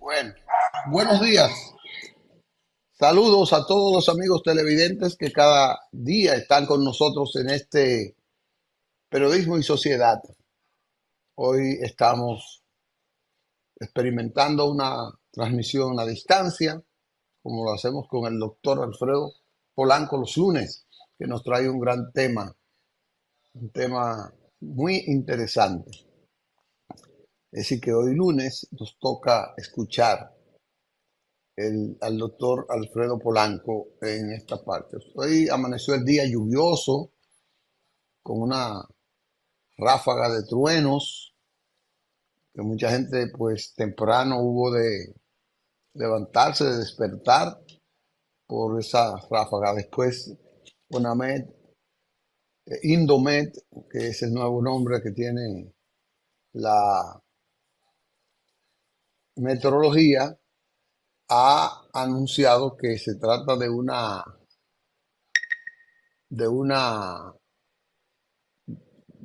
Bueno, buenos días. Saludos a todos los amigos televidentes que cada día están con nosotros en este Periodismo y Sociedad. Hoy estamos experimentando una transmisión a distancia, como lo hacemos con el doctor Alfredo Polanco los lunes, que nos trae un tema muy interesante. Es decir, que hoy lunes nos toca escuchar al doctor Alfredo Polanco en esta parte. Hoy amaneció el día lluvioso, con una ráfaga de truenos, que mucha gente pues temprano hubo de levantarse, de despertar por esa ráfaga. Después, Bonamed, Indomet, que es el nuevo nombre que tiene la meteorología, ha anunciado que se trata de una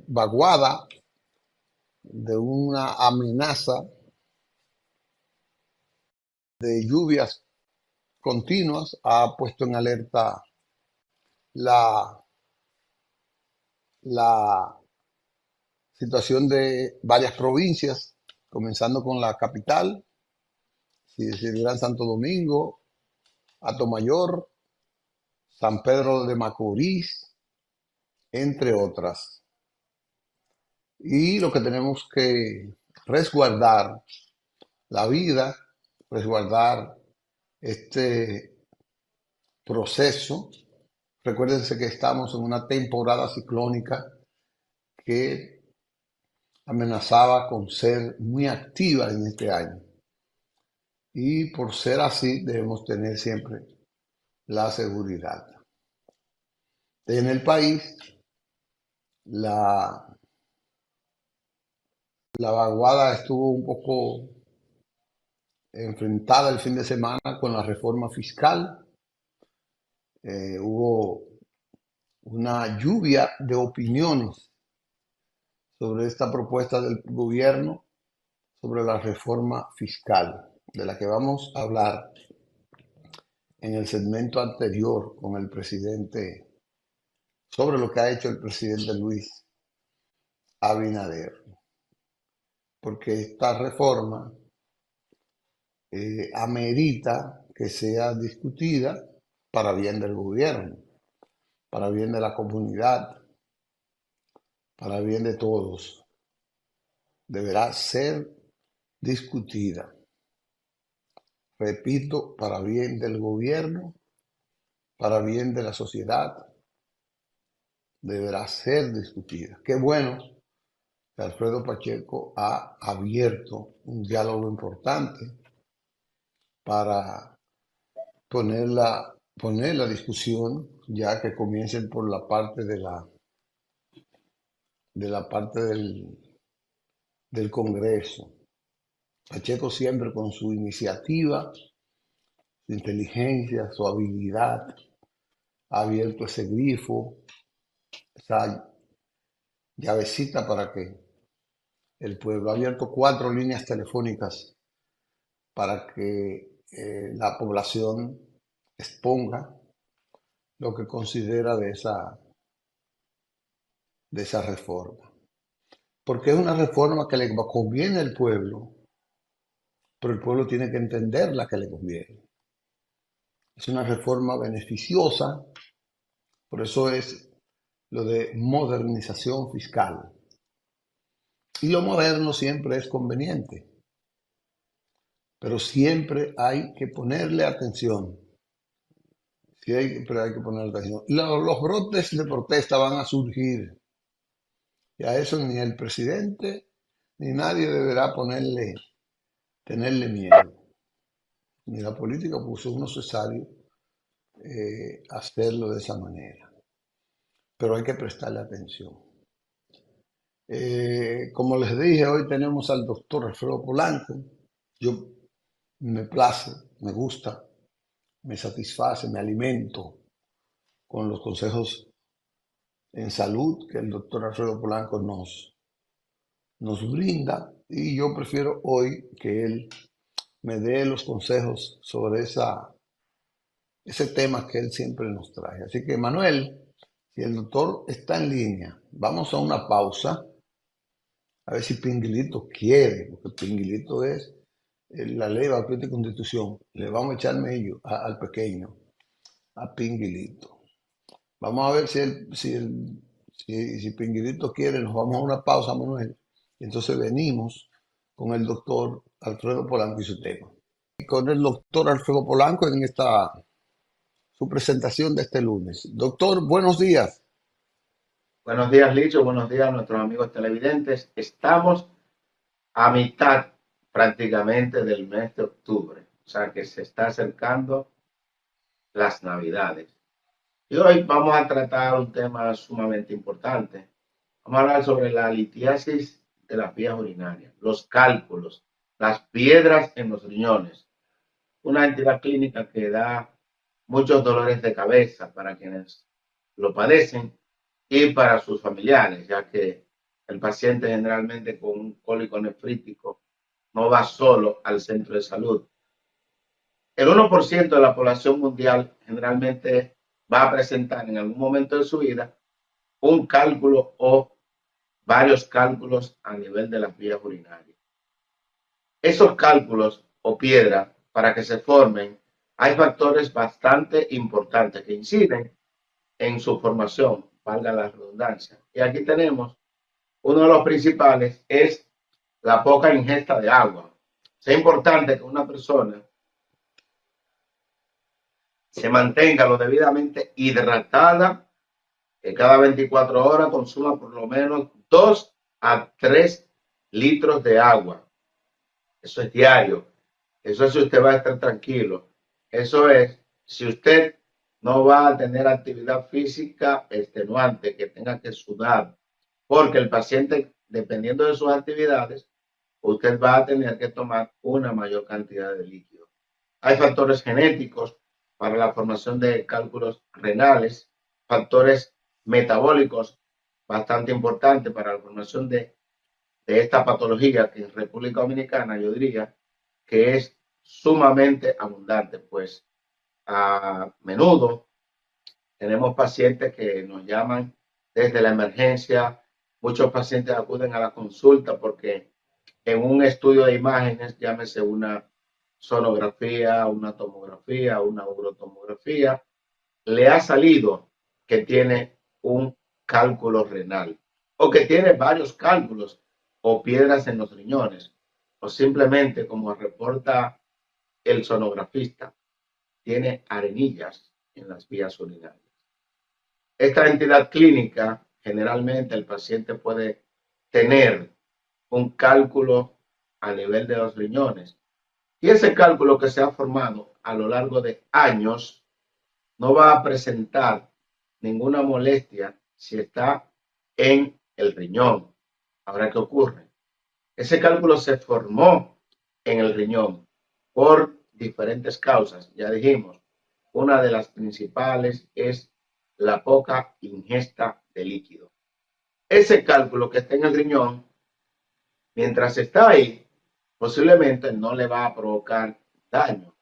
vaguada, de una amenaza de lluvias continuas. Ha puesto en alerta la, la situación de varias provincias, comenzando con la capital, si decidirán Santo Domingo, Atomayor, San Pedro de Macorís, entre otras. Y lo que tenemos que resguardar la vida, resguardar este proceso. Recuérdense que estamos en una temporada ciclónica que amenazaba con ser muy activa en este año. Y por ser así, debemos tener siempre la seguridad. En el país, la, la vaguada estuvo un poco enfrentada el fin de semana con la reforma fiscal. Hubo una lluvia de opiniones sobre esta propuesta del gobierno sobre la reforma fiscal, de la que vamos a hablar en el segmento anterior con el presidente, sobre lo que ha hecho el presidente Luis Abinader, porque esta reforma amerita que sea discutida para bien del gobierno, para bien de la comunidad, para bien de todos. Deberá ser discutida, repito, para bien del gobierno, para bien de la sociedad, deberá ser discutida. Qué bueno que Alfredo Pacheco ha abierto un diálogo importante para poner la discusión, ya que comiencen por la parte del Congreso. Pacheco siempre con su iniciativa, su inteligencia, su habilidad, ha abierto ese grifo, esa llavecita para que el pueblo ha abierto 4 líneas telefónicas para que la población exponga lo que considera de esa reforma. Porque es una reforma que le conviene al pueblo, pero el pueblo tiene que entender la que le conviene. Es una reforma beneficiosa, por eso es lo de modernización fiscal. Y lo moderno siempre es conveniente, pero siempre hay que ponerle atención. Siempre hay que ponerle atención. Los brotes de protesta van a surgir, y a eso ni el presidente ni nadie deberá tenerle miedo. Ni la política, pues es necesario hacerlo de esa manera. Pero hay que prestarle atención. Como les dije, hoy tenemos al doctor Alfredo Polanco. Yo me place, me gusta, me satisface, me alimento con los consejos en salud que el doctor Alfredo Polanco nos brinda. Y yo prefiero hoy que él me dé los consejos sobre ese tema que él siempre nos trae. Así que, Manuel, si el doctor está en línea, vamos a una pausa, a ver si Pinguilito quiere, porque Pinguilito es la ley de la propia constitución. Le vamos a echar medio al pequeño, a Pinguilito. Vamos a ver si Pinguilito quiere, nos vamos a una pausa, Manuel. Y entonces venimos con el doctor Alfredo Polanco y su tema. Y con el doctor Alfredo Polanco en su presentación de este lunes. Doctor, buenos días. Buenos días, Licho. Buenos días a nuestros amigos televidentes. Estamos a mitad prácticamente del mes de octubre, o sea que se está acercando las Navidades. Y hoy vamos a tratar un tema sumamente importante. Vamos a hablar sobre la litiasis de las vías urinarias, los cálculos, las piedras en los riñones, una entidad clínica que da muchos dolores de cabeza para quienes lo padecen y para sus familiares, ya que el paciente generalmente con un cólico nefrítico no va solo al centro de salud. El 1% de la población mundial generalmente va a presentar en algún momento de su vida un cálculo o varios cálculos a nivel de las vías urinarias. Esos cálculos o piedras, para que se formen, hay factores bastante importantes que inciden en su formación, valga la redundancia. Y aquí tenemos uno de los principales, es la poca ingesta de agua. Es importante que una persona se mantenga lo debidamente hidratada, que cada 24 horas consuma por lo menos 2 a 3 litros de agua. Eso es diario. Eso es si usted va a estar tranquilo. Eso es si usted no va a tener actividad física extenuante, que tenga que sudar, porque el paciente, dependiendo de sus actividades, usted va a tener que tomar una mayor cantidad de líquido. Hay factores genéticos para la formación de cálculos renales, factores metabólicos bastante importantes para la formación de esta patología que en República Dominicana yo diría que es sumamente abundante, pues a menudo tenemos pacientes que nos llaman desde la emergencia, muchos pacientes acuden a la consulta porque en un estudio de imágenes, llámese una sonografía, una tomografía, una urotomografía, le ha salido que tiene un cálculo renal o que tiene varios cálculos o piedras en los riñones o simplemente como reporta el sonografista, tiene arenillas en las vías urinarias. Esta entidad clínica, generalmente el paciente puede tener un cálculo a nivel de los riñones y ese cálculo que se ha formado a lo largo de años no va a presentar ninguna molestia si está en el riñón. Ahora, ¿qué ocurre? Ese cálculo se formó en el riñón por diferentes causas. Ya dijimos, una de las principales es la poca ingesta de líquido. Ese cálculo que está en el riñón, mientras está ahí, posiblemente no le va a provocar daño,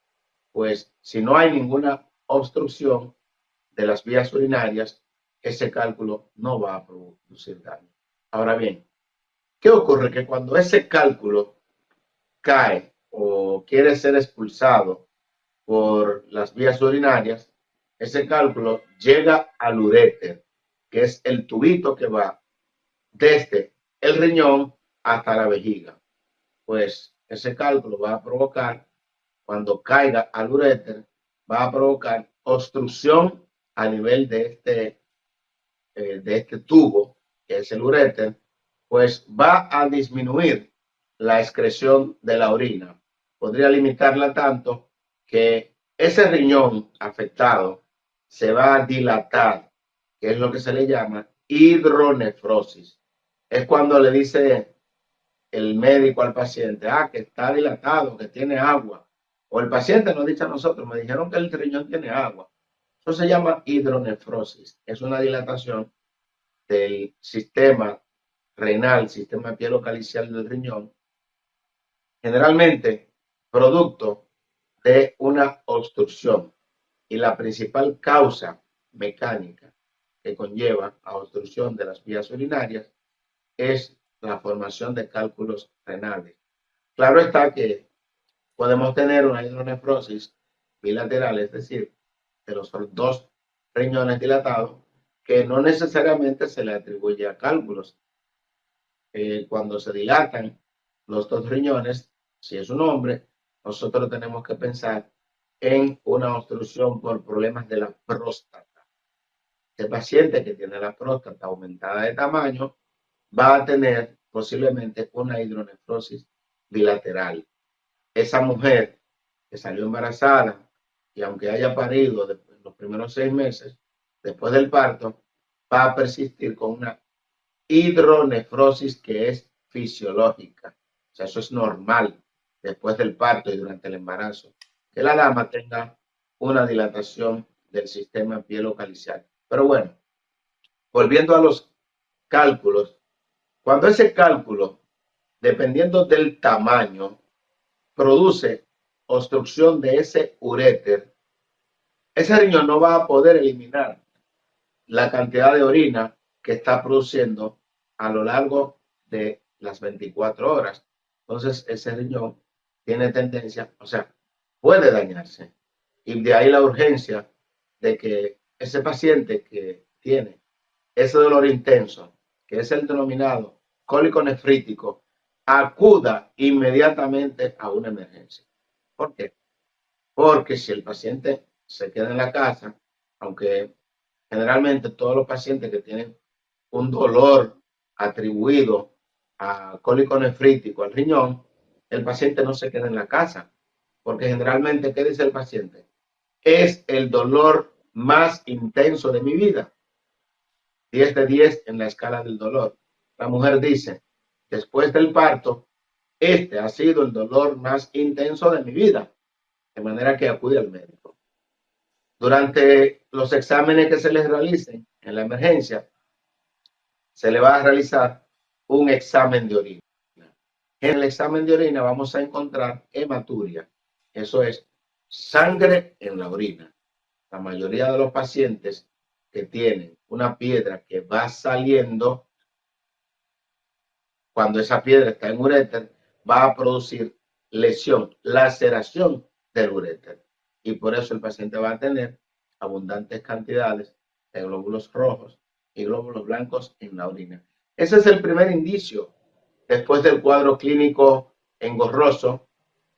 pues si no hay ninguna obstrucción de las vías urinarias, ese cálculo no va a producir daño. Ahora bien, ¿qué ocurre? Que cuando ese cálculo cae o quiere ser expulsado por las vías urinarias, ese cálculo llega al uréter, que es el tubito que va desde el riñón hasta la vejiga. Pues ese cálculo va a provocar, cuando caiga al uréter, va a provocar obstrucción a nivel de este tubo, que es el uréter, pues va a disminuir la excreción de la orina. Podría limitarla tanto que ese riñón afectado se va a dilatar, que es lo que se le llama hidronefrosis. Es cuando le dice el médico al paciente, que está dilatado, que tiene agua. O el paciente nos dice a nosotros, me dijeron que el riñón tiene agua. Eso se llama hidronefrosis. Es una dilatación del sistema renal, sistema pielocalicial del riñón. Generalmente producto de una obstrucción. Y la principal causa mecánica que conlleva a obstrucción de las vías urinarias es la formación de cálculos renales. Claro está que podemos tener una hidronefrosis bilateral, es decir, de los dos riñones dilatados, que no necesariamente se le atribuye a cálculos. Cuando se dilatan los dos riñones, si es un hombre, nosotros tenemos que pensar en una obstrucción por problemas de la próstata. El paciente que tiene la próstata aumentada de tamaño va a tener posiblemente una hidronefrosis bilateral. Esa mujer que salió embarazada y aunque haya parido los primeros 6 meses, después del parto, va a persistir con una hidronefrosis que es fisiológica. O sea, eso es normal después del parto y durante el embarazo. Que la dama tenga una dilatación del sistema pielocaliciar. Pero bueno, volviendo a los cálculos, cuando ese cálculo, dependiendo del tamaño, produce obstrucción de ese uréter, ese riñón no va a poder eliminar la cantidad de orina que está produciendo a lo largo de las 24 horas. Entonces, ese riñón tiene tendencia, o sea, puede dañarse. Y de ahí la urgencia de que ese paciente que tiene ese dolor intenso, que es el denominado cólico nefrítico, acuda inmediatamente a una emergencia. ¿Por qué? Porque si el paciente se queda en la casa, aunque generalmente todos los pacientes que tienen un dolor atribuido a cólico nefrítico al riñón, el paciente no se queda en la casa, porque generalmente, ¿qué dice el paciente? Es el dolor más intenso de mi vida. 10 de 10 en la escala del dolor. La mujer dice, después del parto, este ha sido el dolor más intenso de mi vida, de manera que acude al médico. Durante los exámenes que se les realicen en la emergencia, se le va a realizar un examen de orina. En el examen de orina vamos a encontrar hematuria, eso es sangre en la orina. La mayoría de los pacientes que tienen una piedra que va saliendo, cuando esa piedra está en uréter, va a producir lesión, laceración del uréter. Y por eso el paciente va a tener abundantes cantidades de glóbulos rojos y glóbulos blancos en la orina. Ese es el primer indicio después del cuadro clínico engorroso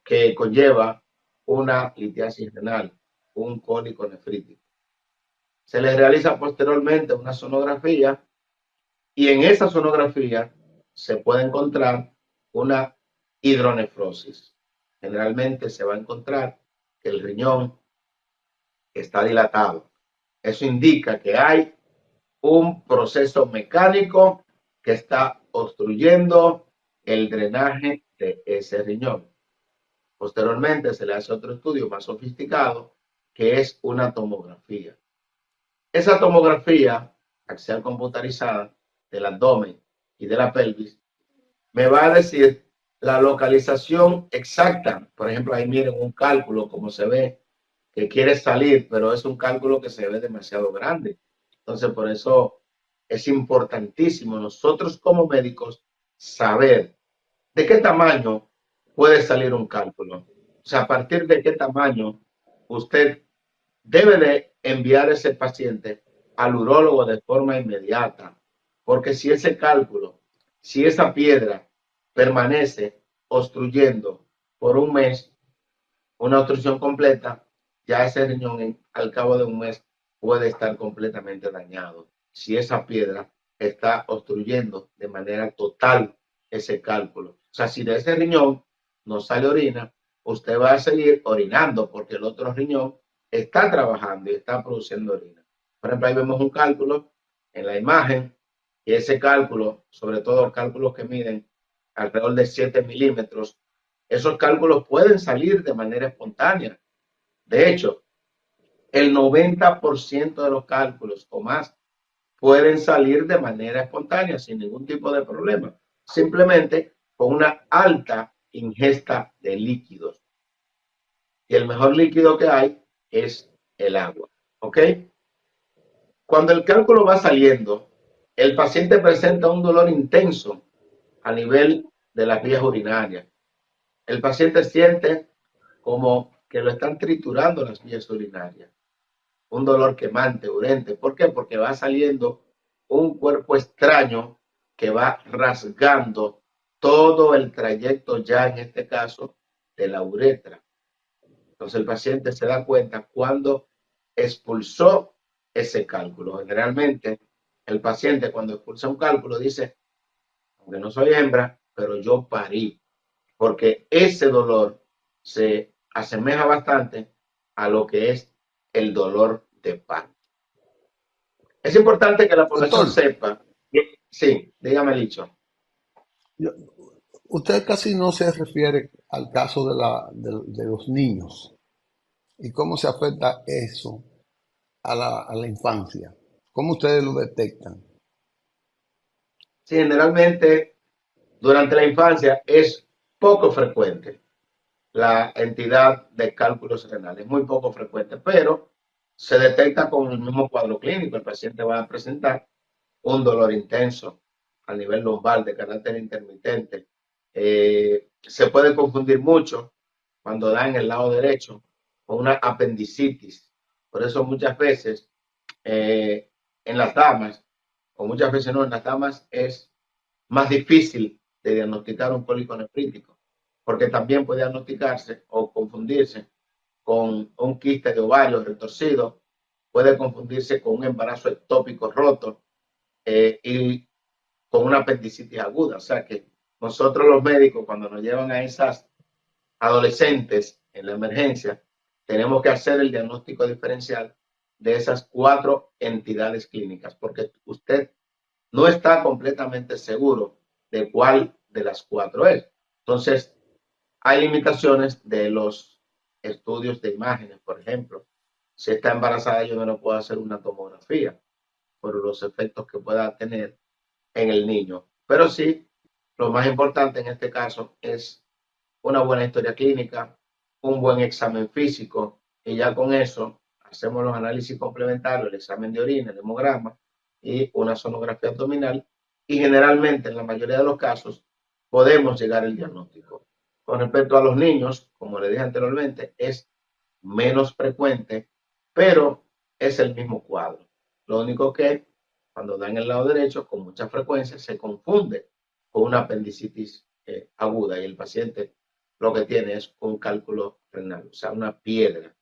que conlleva una litiasis renal, un cólico nefrítico. Se le realiza posteriormente una sonografía y en esa sonografía se puede encontrar una hidronefrosis. Generalmente se va a encontrar que el riñón está dilatado. Eso indica que hay un proceso mecánico que está obstruyendo el drenaje de ese riñón. Posteriormente se le hace otro estudio más sofisticado que es una tomografía. Esa tomografía axial computarizada del abdomen y de la pelvis me va a decir la localización exacta. Por ejemplo, ahí miren un cálculo como se ve que quiere salir, pero es un cálculo que se ve demasiado grande. Entonces, por eso es importantísimo nosotros como médicos saber de qué tamaño puede salir un cálculo. O sea, a partir de qué tamaño usted debe de enviar a ese paciente al urólogo de forma inmediata. Porque si ese cálculo, si esa piedra permanece obstruyendo por un mes, una obstrucción completa, ya ese riñón al cabo de un mes puede estar completamente dañado. Si esa piedra está obstruyendo de manera total ese cálculo. O sea, si de ese riñón no sale orina, usted va a seguir orinando porque el otro riñón está trabajando y está produciendo orina. Por ejemplo, ahí vemos un cálculo en la imagen y ese cálculo, sobre todo los cálculos que miden alrededor de 7 milímetros, esos cálculos pueden salir de manera espontánea. De hecho, el 90% de los cálculos o más pueden salir de manera espontánea sin ningún tipo de problema, simplemente con una alta ingesta de líquidos. y el mejor líquido que hay es el agua. ¿Ok? Cuando el cálculo va saliendo, el paciente presenta un dolor intenso a nivel de las vías urinarias. El paciente siente como que lo están triturando las vías urinarias, un dolor quemante, urente. ¿Por qué? Porque va saliendo un cuerpo extraño que va rasgando todo el trayecto ya en este caso de la uretra. Entonces el paciente se da cuenta cuando expulsó ese cálculo. Generalmente el paciente cuando expulsa un cálculo dice, aunque no soy hembra, pero yo parí, porque ese dolor se asemeja bastante a lo que es el dolor de parto. Es importante que la población Doctor, sepa, sí, dígame Licho. yo- usted casi no se refiere al caso de los niños y cómo se afecta eso a la infancia. ¿Cómo ustedes lo detectan? Sí, generalmente durante la infancia es poco frecuente la entidad de cálculos renales, muy poco frecuente, pero se detecta con el mismo cuadro clínico. El paciente va a presentar un dolor intenso a nivel lumbar de carácter intermitente. Se puede confundir mucho cuando da en el lado derecho con una apendicitis. Por eso muchas veces eh, en las damas, o muchas veces no, en las damas es más difícil de diagnosticar un cólico nefrítico, porque también puede diagnosticarse o confundirse con un quiste de ovario retorcido, puede confundirse con un embarazo ectópico roto y con una apendicitis aguda. O sea que nosotros los médicos, cuando nos llevan a esas adolescentes en la emergencia, tenemos que hacer el diagnóstico diferencial de esas cuatro entidades clínicas, porque usted no está completamente seguro de cuál de las cuatro es. Entonces, hay limitaciones de los estudios de imágenes, por ejemplo. Si está embarazada, yo no puedo hacer una tomografía por los efectos que pueda tener en el niño. Pero sí, lo más importante en este caso es una buena historia clínica, un buen examen físico y ya con eso hacemos los análisis complementarios, el examen de orina, el hemograma y una sonografía abdominal y generalmente en la mayoría de los casos podemos llegar al diagnóstico. Con respecto a los niños, como le dije anteriormente, es menos frecuente, pero es el mismo cuadro. Lo único que cuando dan el lado derecho, con mucha frecuencia se confunde con una apendicitis aguda y el paciente lo que tiene es un cálculo renal, o sea, una piedra.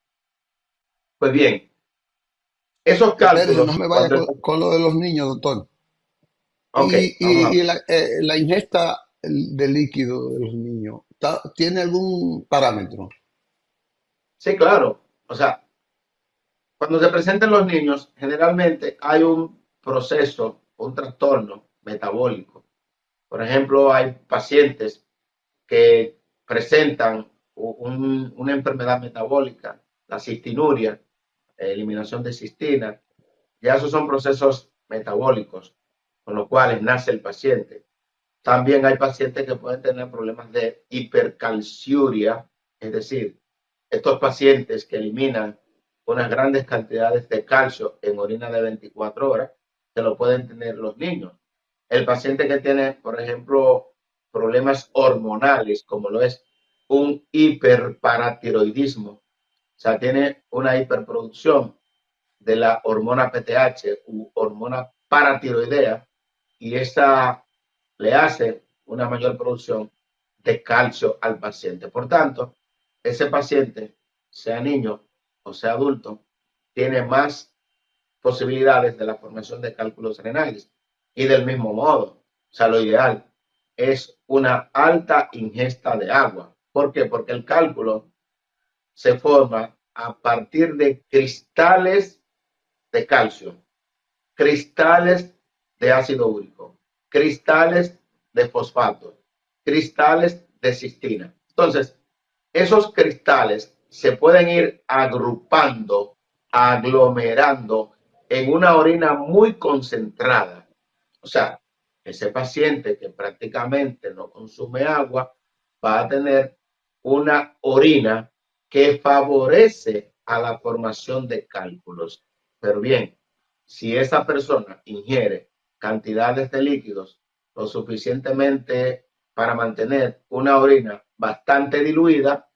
Pues bien, esos Espérese, no cálculos, me vaya cuando... con lo de los niños, doctor. Ok, vamos a Y ver. la ingesta de líquido de los niños, ¿tiene algún parámetro? Sí, claro. O sea, cuando se presentan los niños, generalmente hay un proceso, un trastorno metabólico. Por ejemplo, hay pacientes que presentan una enfermedad metabólica, la cistinuria, eliminación de cistina, ya esos son procesos metabólicos, con los cuales nace el paciente. También hay pacientes que pueden tener problemas de hipercalciuria, es decir, estos pacientes que eliminan unas grandes cantidades de calcio en orina de 24 horas, que lo pueden tener los niños. El paciente que tiene, por ejemplo, problemas hormonales, como lo es un hiperparatiroidismo, o sea, tiene una hiperproducción de la hormona PTH u hormona paratiroidea y esta le hace una mayor producción de calcio al paciente. Por tanto, ese paciente, sea niño o sea adulto, tiene más posibilidades de la formación de cálculos renales. Y del mismo modo, o sea, lo ideal es una alta ingesta de agua. ¿Por qué? Porque el cálculo se forma a partir de cristales de calcio, cristales de ácido úrico, cristales de fosfato, cristales de cistina. Entonces, esos cristales se pueden ir agrupando, aglomerando en una orina muy concentrada. O sea, ese paciente que prácticamente no consume agua va a tener una orina que favorece a la formación de cálculos. Pero bien, si esa persona ingiere cantidades de líquidos lo suficientemente para mantener una orina bastante diluida,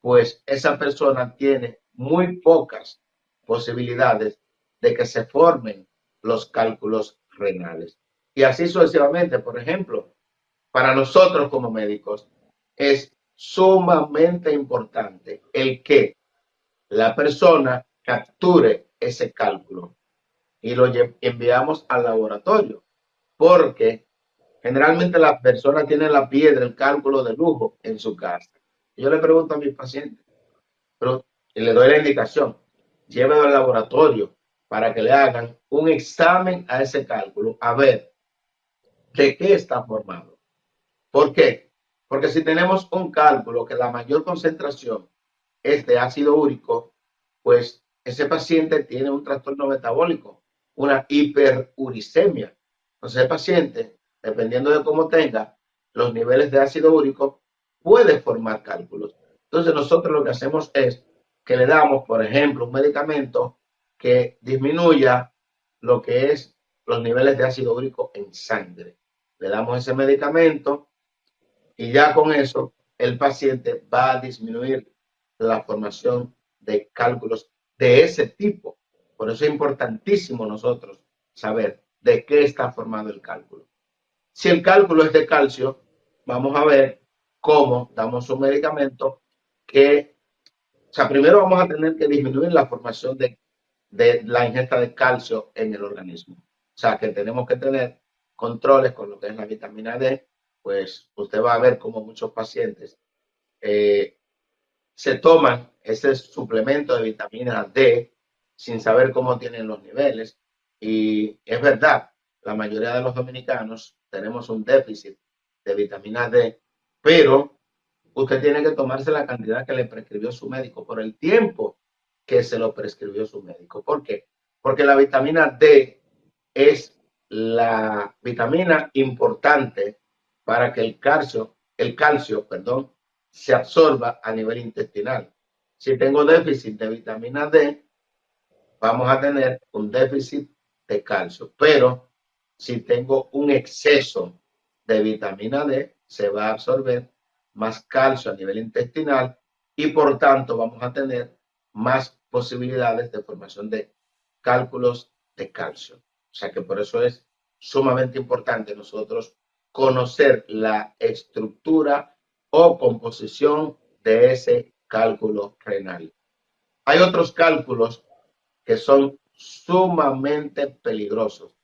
pues esa persona tiene muy pocas posibilidades de que se formen los cálculos renales. Y así sucesivamente. Por ejemplo, para nosotros como médicos es sumamente importante el que la persona capture ese cálculo y lo enviamos al laboratorio, porque generalmente las personas tienen la piedra, el cálculo de lujo en su casa. Yo le pregunto a mis pacientes, pero y le doy la indicación, llévelo al laboratorio para que le hagan un examen a ese cálculo, a ver de qué está formado. ¿Por qué? Porque si tenemos un cálculo que la mayor concentración es de ácido úrico, pues ese paciente tiene un trastorno metabólico, una hiperuricemia. Entonces el paciente, dependiendo de cómo tenga los niveles de ácido úrico, puede formar cálculos. Entonces nosotros lo que hacemos es que le damos, por ejemplo, un medicamento que disminuya lo que es los niveles de ácido úrico en sangre. Le damos ese medicamento y ya con eso el paciente va a disminuir la formación de cálculos de ese tipo. Por eso es importantísimo nosotros saber de qué está formado el cálculo. Si el cálculo es de calcio, vamos a ver cómo damos un medicamento que, o sea, primero vamos a tener que disminuir la formación de la ingesta de calcio en el organismo. O sea, que tenemos que tener controles con lo que es la vitamina D, pues usted va a ver como muchos pacientes eh, se toman ese suplemento de vitamina D sin saber cómo tienen los niveles. Y es verdad, la mayoría de los dominicanos tenemos un déficit de vitamina D, pero usted tiene que tomarse la cantidad que le prescribió su médico por el tiempo que se lo prescribió su médico. ¿Por qué? Porque la vitamina D es la vitamina importante para que el calcio, perdón, se absorba a nivel intestinal. Si tengo déficit de vitamina D, vamos a tener un déficit de calcio, pero si tengo un exceso de vitamina D, se va a absorber más calcio a nivel intestinal y por tanto vamos a tener más posibilidades de formación de cálculos de calcio. O sea que por eso es sumamente importante nosotros conocer la estructura o composición de ese cálculo renal. Hay otros cálculos que son sumamente peligrosos,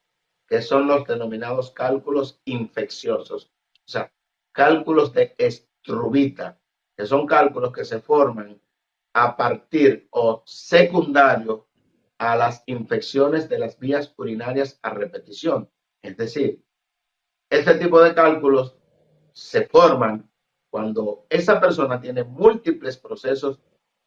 que son los denominados cálculos infecciosos, o sea, cálculos de estrubita, que son cálculos que se forman a partir o secundario a las infecciones de las vías urinarias a repetición. Es decir, este tipo de cálculos se forman cuando esa persona tiene múltiples procesos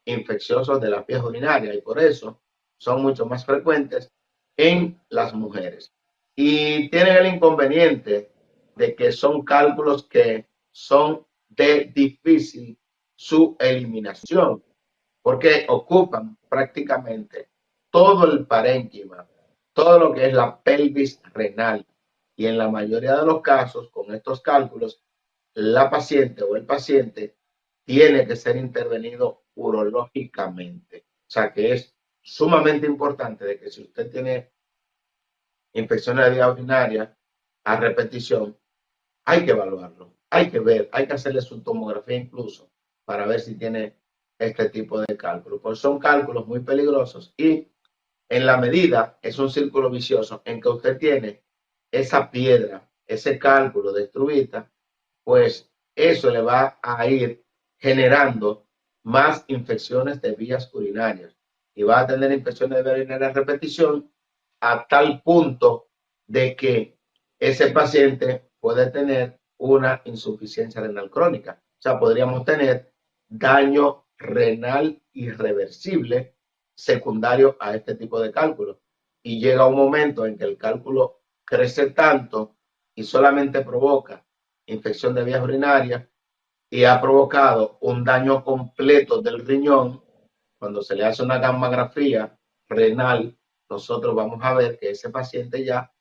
infecciosos de la vías urinarias y por eso son mucho más frecuentes en las mujeres. Y tienen el inconveniente de que son cálculos que son de difícil su eliminación, porque ocupan prácticamente todo el parénquima, todo lo que es la pelvis renal. Y en la mayoría de los casos, con estos cálculos, la paciente o el paciente tiene que ser intervenido urológicamente. O sea que es sumamente importante de que si usted tiene infecciones de vía urinaria a repetición, hay que evaluarlo, hay que ver, hay que hacerle su tomografía incluso para ver si tiene este tipo de cálculos. Pues son cálculos muy peligrosos y en la medida es un círculo vicioso en que usted tiene esa piedra, ese cálculo de estrubita, pues eso le va a ir generando más infecciones de vías urinarias y va a tener infecciones de vías urinarias a repetición a tal punto de que ese paciente puede tener una insuficiencia renal crónica. O sea, podríamos tener daño renal irreversible secundario a este tipo de cálculos. Y llega un momento en que el cálculo crece tanto y solamente provoca infección de vías urinarias y ha provocado un daño completo del riñón. Cuando se le hace una gammagrafía renal, nosotros vamos a ver que ese paciente ya,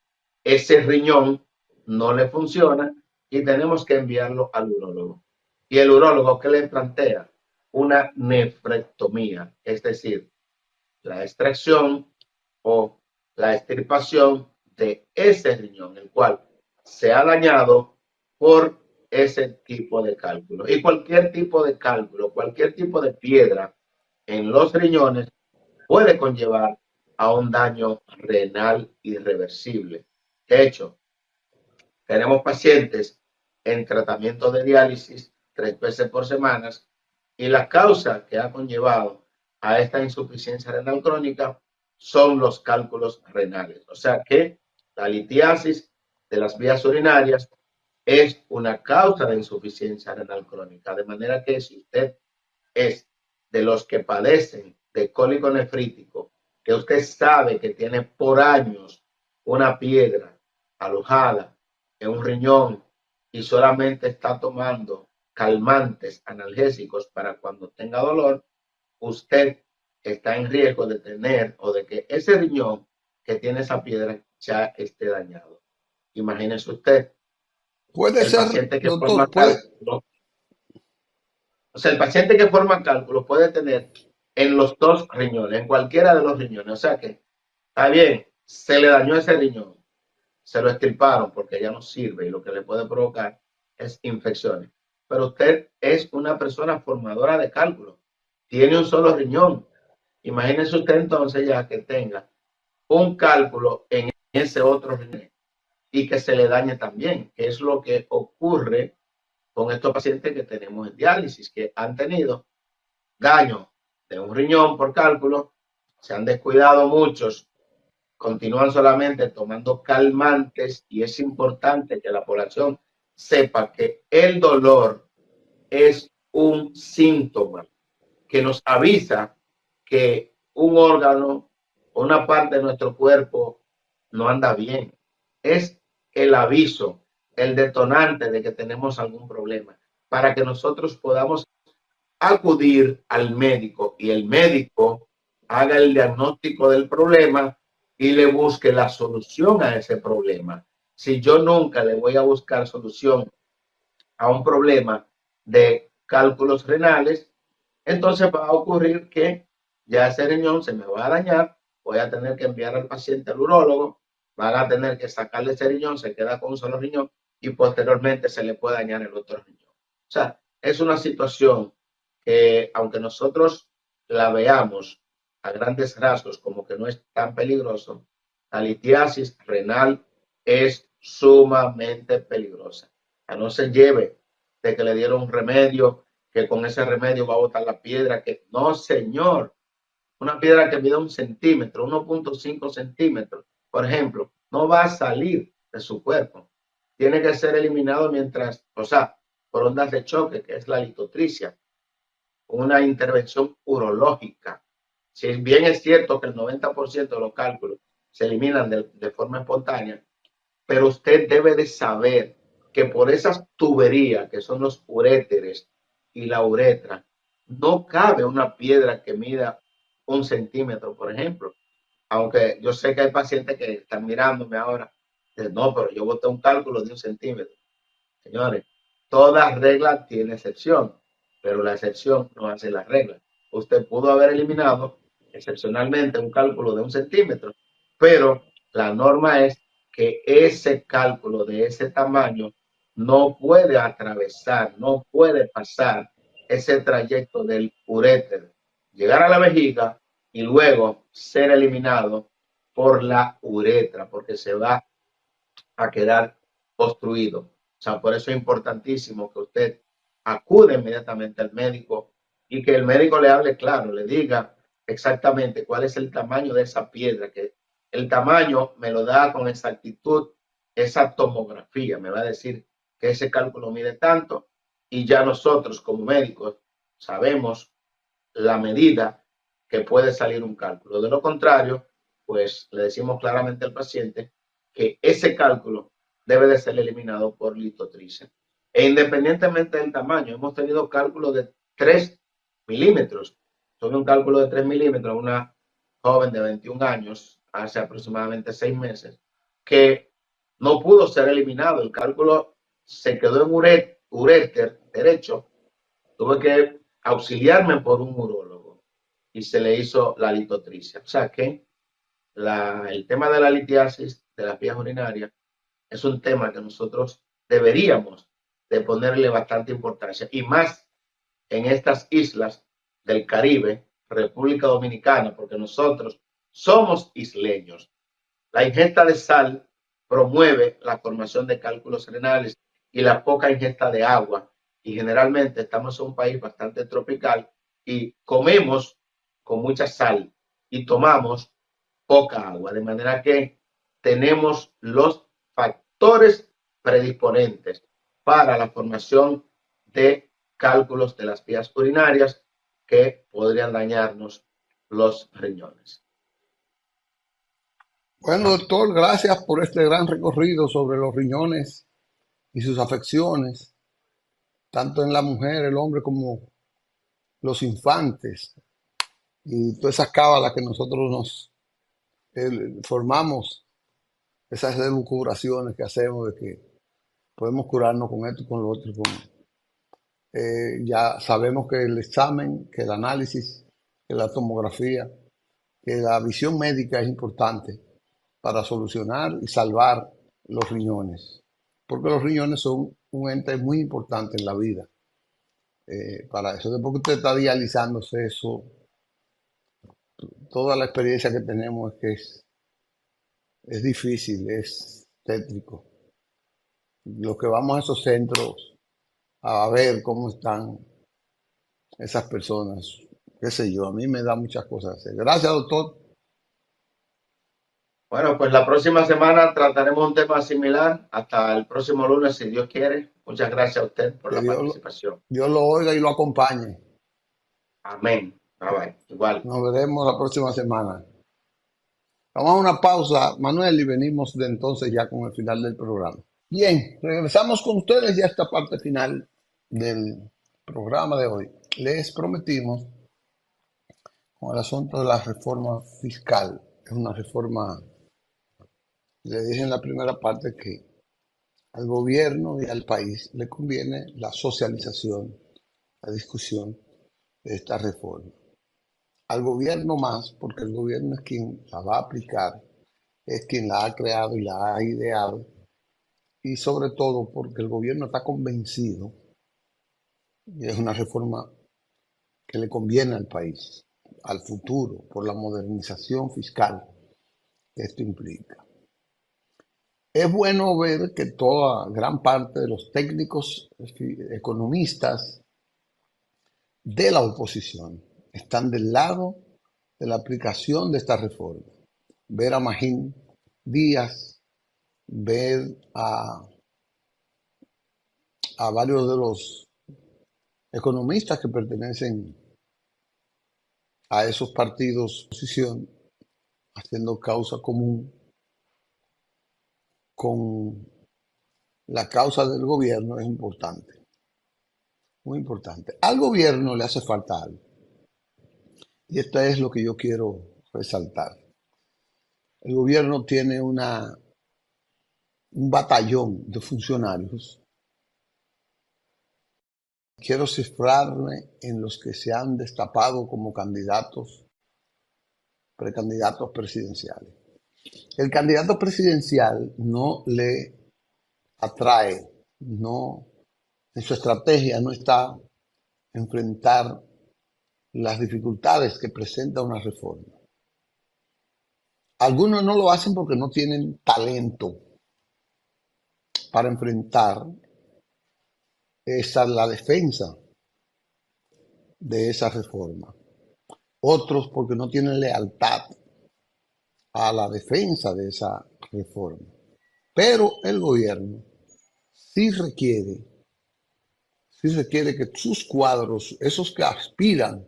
ese riñón no le funciona y tenemos que enviarlo al urólogo. Y el urólogo, ¿qué le plantea? Una nefrectomía, es decir, la extracción o la extirpación de ese riñón, el cual se ha dañado por ese tipo de cálculo. Y cualquier tipo de cálculo, cualquier tipo de piedra en los riñones puede conllevar a un daño renal irreversible. De hecho, tenemos pacientes en tratamiento de diálisis 3 veces por semana y la causa que ha conllevado a esta insuficiencia renal crónica son los cálculos renales. O sea que la litiasis de las vías urinarias es una causa de insuficiencia renal crónica. De manera que si usted es de los que padecen de cólico nefrítico, que usted sabe que tiene por años una piedra alojada en un riñón y solamente está tomando calmantes analgésicos para cuando tenga dolor, usted está en riesgo de tener o de que ese riñón que tiene esa piedra ya esté dañado. Imagínese usted, Puede el ser, paciente que doctor, forma puede, cálculo, o sea, el paciente que forma cálculo puede tener en los dos riñones, en cualquiera de los riñones. O sea que, está bien, se le dañó ese riñón, se lo extirparon porque ya no sirve y lo que le puede provocar es infecciones. Pero usted es una persona formadora de cálculo, tiene un solo riñón. Imagínese usted entonces ya que tenga un cálculo en ese otro riñón y que se le dañe también, que es lo que ocurre con estos pacientes que tenemos en diálisis, que han tenido daño de un riñón por cálculo, se han descuidado muchos, continúan solamente tomando calmantes y es importante que la población sepa que el dolor es un síntoma que nos avisa que un órgano o una parte de nuestro cuerpo no anda bien. Es el aviso, el detonante de que tenemos algún problema para que nosotros podamos acudir al médico y el médico haga el diagnóstico del problema y le busque la solución a ese problema. Si yo nunca le voy a buscar solución a un problema de cálculos renales, entonces va a ocurrir que ya ese riñón se me va a dañar, voy a tener que enviar al paciente al urólogo, van a tener que sacarle ese riñón, se queda con un solo riñón y posteriormente se le puede dañar el otro riñón. O sea, es una situación que aunque nosotros la veamos a grandes rasgos como que no es tan peligroso, la litiasis renal es sumamente peligrosa. A no se lleve de que le dieron un remedio, que con ese remedio va a botar la piedra, que no, señor, una piedra que mide 1 centímetro, 1,5 centímetros, por ejemplo, no va a salir de su cuerpo. Tiene que ser eliminado mientras, o sea, por ondas de choque, que es la litotricia, una intervención urológica. Si bien es cierto que el 90% de los cálculos se eliminan de forma espontánea, pero usted debe de saber que por esas tuberías que son los uréteres y la uretra, no cabe una piedra que mida 1 centímetro, por ejemplo. Aunque yo sé que hay pacientes que están mirándome ahora, dicen, no, pero yo boté un cálculo de 1 centímetro. Señores, toda regla tiene excepción, pero la excepción no hace la regla. Usted pudo haber eliminado excepcionalmente un cálculo de 1 centímetro, pero la norma es que ese cálculo de ese tamaño no puede atravesar, no puede pasar ese trayecto del uréter, llegar a la vejiga y luego ser eliminado por la uretra, porque se va a quedar obstruido. O sea, por eso es importantísimo que usted acude inmediatamente al médico y que el médico le hable claro, le diga exactamente cuál es el tamaño de esa piedra, que el tamaño me lo da con exactitud esa tomografía, me va a decir que ese cálculo mide tanto y ya nosotros como médicos sabemos la medida que puede salir un cálculo. De lo contrario, pues le decimos claramente al paciente que ese cálculo debe de ser eliminado por litotricia. E independientemente del tamaño, hemos tenido cálculos de 3 milímetros. Tuve un cálculo de 3 milímetros, una joven de 21 años, hace aproximadamente 6 meses, que no pudo ser eliminado. El cálculo se quedó en uréter derecho. Tuve que auxiliarme por un urólogo y se le hizo la litotricia. O sea que el tema de la litiasis de las vías urinarias es un tema que nosotros deberíamos de ponerle bastante importancia y más en estas islas del Caribe, República Dominicana, porque nosotros somos isleños. La ingesta de sal promueve la formación de cálculos renales y la poca ingesta de agua. Y generalmente estamos en un país bastante tropical y comemos con mucha sal y tomamos poca agua, de manera que tenemos los factores predisponentes para la formación de cálculos de las vías urinarias que podrían dañarnos los riñones. Bueno, doctor, gracias por este gran recorrido sobre los riñones y sus afecciones, tanto en la mujer, el hombre, como los infantes, y todas esas cábalas que nosotros nos formamos, esas elucubraciones que hacemos de que podemos curarnos con esto y con lo otro. Ya sabemos que el examen, que el análisis, que la tomografía, que la visión médica es importante para solucionar y salvar los riñones, porque los riñones son un ente muy importante en la vida. Para eso, después que usted está dializándose eso, toda la experiencia que tenemos es que es difícil, es tétrico. Los que vamos a esos centros a ver cómo están esas personas, qué sé yo, a mí me da muchas cosas hacer. Gracias, doctor. Bueno, pues la próxima semana trataremos un tema similar. Hasta el próximo lunes, si Dios quiere. Muchas gracias a usted por Que la participación. Dios lo oiga y lo acompañe. Amén. Bye bye. Igual. Nos veremos la próxima semana. Vamos a una pausa, Manuel, y venimos de entonces ya con el final del programa. Bien, regresamos con ustedes ya a esta parte final del programa de hoy. Les prometimos con el asunto de la reforma fiscal. Es una reforma, le dije en la primera parte que al gobierno y al país le conviene la socialización, la discusión de esta reforma. Al gobierno más, porque el gobierno es quien la va a aplicar, es quien la ha creado y la ha ideado, y sobre todo porque el gobierno está convencido, y es una reforma que le conviene al país, al futuro, por la modernización fiscal que esto implica. Es bueno ver que toda gran parte de los técnicos economistas de la oposición están del lado de la aplicación de esta reforma. Ver a Magín Díaz, ver a varios de los economistas que pertenecen a esos partidos de oposición haciendo causa común con la causa del gobierno es importante, muy importante. Al gobierno le hace falta algo, y esto es lo que yo quiero resaltar. El gobierno tiene un batallón de funcionarios. Quiero cifrarme en los que se han destapado como candidatos, precandidatos presidenciales. El candidato presidencial no le atrae, no, en su estrategia no está enfrentar las dificultades que presenta una reforma. Algunos no lo hacen porque no tienen talento para enfrentar la defensa de esa reforma. Otros porque no tienen lealtad a la defensa de esa reforma. Pero el gobierno sí requiere que sus cuadros, esos que aspiran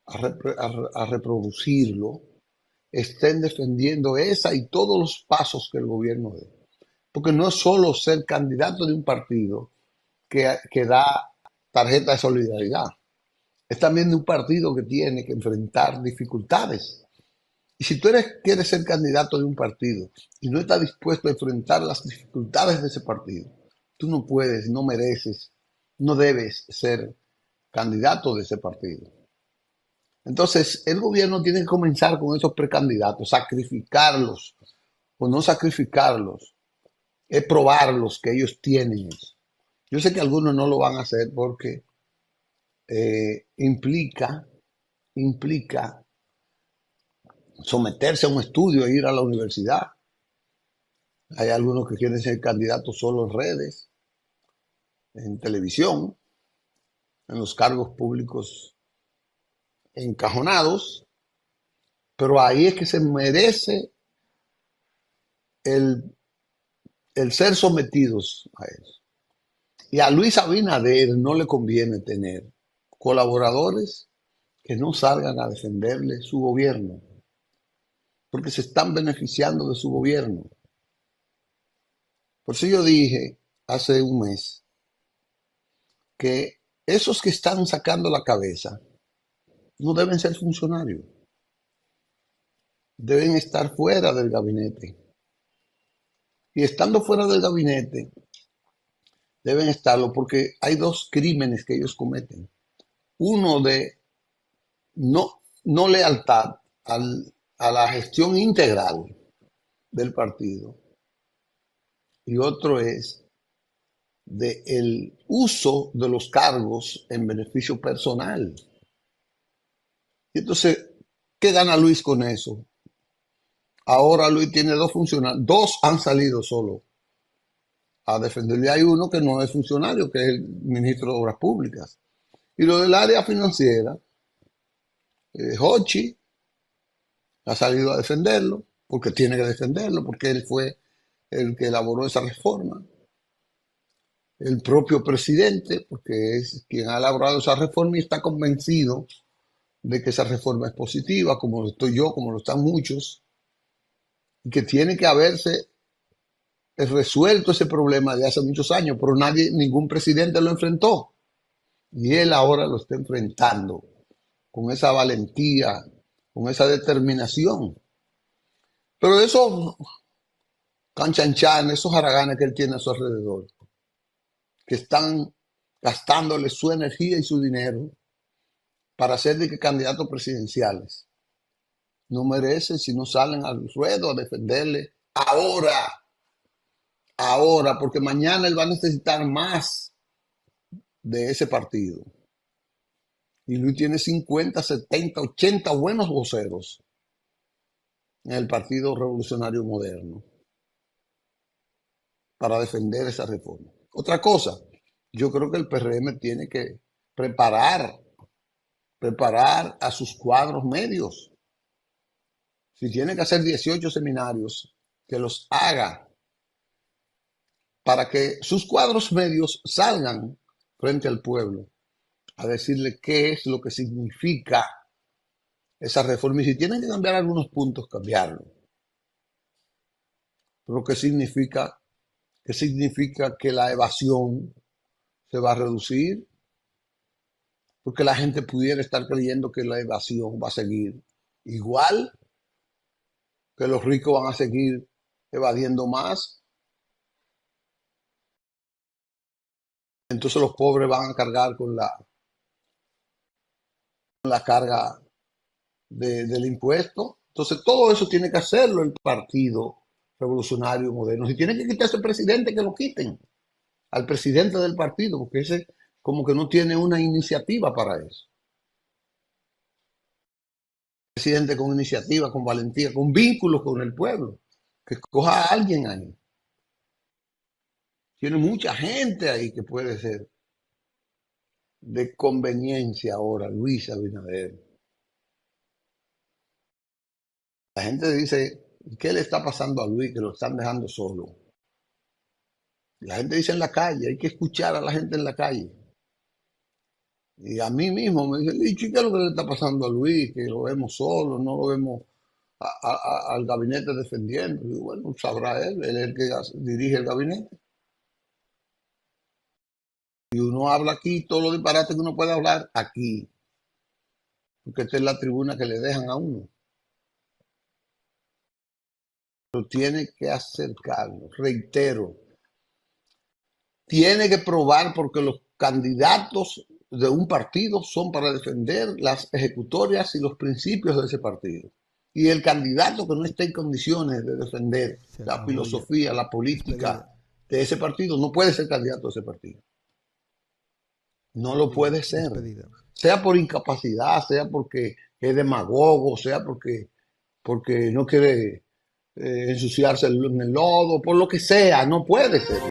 a reproducirlo, estén defendiendo esa y todos los pasos que el gobierno dé. Porque no es solo ser candidato de un partido que da tarjeta de solidaridad. Es también de un partido que tiene que enfrentar dificultades. Y si tú quieres ser candidato de un partido y no estás dispuesto a enfrentar las dificultades de ese partido, tú no puedes, no mereces, no debes ser candidato de ese partido. Entonces, el gobierno tiene que comenzar con esos precandidatos, sacrificarlos o no sacrificarlos, es probarlos que ellos tienen eso. Yo sé que algunos no lo van a hacer porque implica someterse a un estudio e ir a la universidad. Hay algunos que quieren ser candidatos solo en redes, en televisión, en los cargos públicos encajonados, pero ahí es que se merece el, el ser sometidos a eso. Y a Luis Abinader no le conviene tener colaboradores que no salgan a defenderle su gobierno, porque se están beneficiando de su gobierno. Por eso yo dije hace un mes que esos que están sacando la cabeza no deben ser funcionarios, deben estar fuera del gabinete. Y estando fuera del gabinete, deben estarlo porque hay dos crímenes que ellos cometen. Uno de no lealtad a la gestión integral del partido y otro es de el uso de los cargos en beneficio personal. Y entonces, ¿qué gana Luis con eso? Ahora Luis tiene dos funcionarios, dos han salido solo a defenderle. Hay uno que no es funcionario, que es el ministro de Obras Públicas. Y lo del área financiera, Hochi ha salido a defenderlo, porque tiene que defenderlo, porque él fue el que elaboró esa reforma. El propio presidente, porque es quien ha elaborado esa reforma y está convencido de que esa reforma es positiva, como lo estoy yo, como lo están muchos, y que tiene que haberse resuelto ese problema de hace muchos años, pero nadie, ningún presidente lo enfrentó. Y él ahora lo está enfrentando con esa valentía, con esa determinación. Pero de esos canchanchan, esos haraganes que él tiene a su alrededor, que están gastándole su energía y su dinero para ser de que candidatos presidenciales, no merecen si no salen al ruedo a defenderle ahora, porque mañana él va a necesitar más de ese partido. Y Luis tiene 50, 70, 80 buenos voceros en el Partido Revolucionario Moderno para defender esa reforma. Otra cosa, yo creo que el PRM tiene que preparar a sus cuadros medios. Si tiene que hacer 18 seminarios, que los haga para que sus cuadros medios salgan frente al pueblo a decirle qué es lo que significa esa reforma. Y si tienen que cambiar algunos puntos, cambiarlo. Pero qué significa que la evasión se va a reducir, porque la gente pudiera estar creyendo que la evasión va a seguir igual, que los ricos van a seguir evadiendo más, entonces los pobres van a cargar con la carga del impuesto. Entonces todo eso tiene que hacerlo el Partido Revolucionario Moderno. Si tienen que quitarse el presidente, que lo quiten al presidente del partido, porque ese como que no tiene una iniciativa para eso. Presidente con iniciativa, con valentía, con vínculos con el pueblo, que escoja a alguien ahí. Tiene mucha gente ahí que puede ser de conveniencia ahora, Luis Abinader. La gente dice, ¿qué le está pasando a Luis que lo están dejando solo? La gente dice en la calle, hay que escuchar a la gente en la calle. Y a mí mismo me dice, Licho, ¿qué es lo que le está pasando a Luis? Que lo vemos solo, no lo vemos al gabinete defendiendo. Y bueno, sabrá él es el que dirige el gabinete. Y uno habla aquí todos los disparates que uno puede hablar aquí, porque esta es la tribuna que le dejan a uno. Pero tiene que acercarlo, reitero, tiene que probar porque los candidatos de un partido son para defender las ejecutorias y los principios de ese partido. Y el candidato que no esté en condiciones de defender Se la acabó ya. filosofía, la política Despedida. de ese partido, no puede ser candidato de ese partido. No lo puede ser. Despedida. Sea por incapacidad, sea porque es demagogo, sea porque no quiere ensuciarse en el lodo, por lo que sea, no puede ser.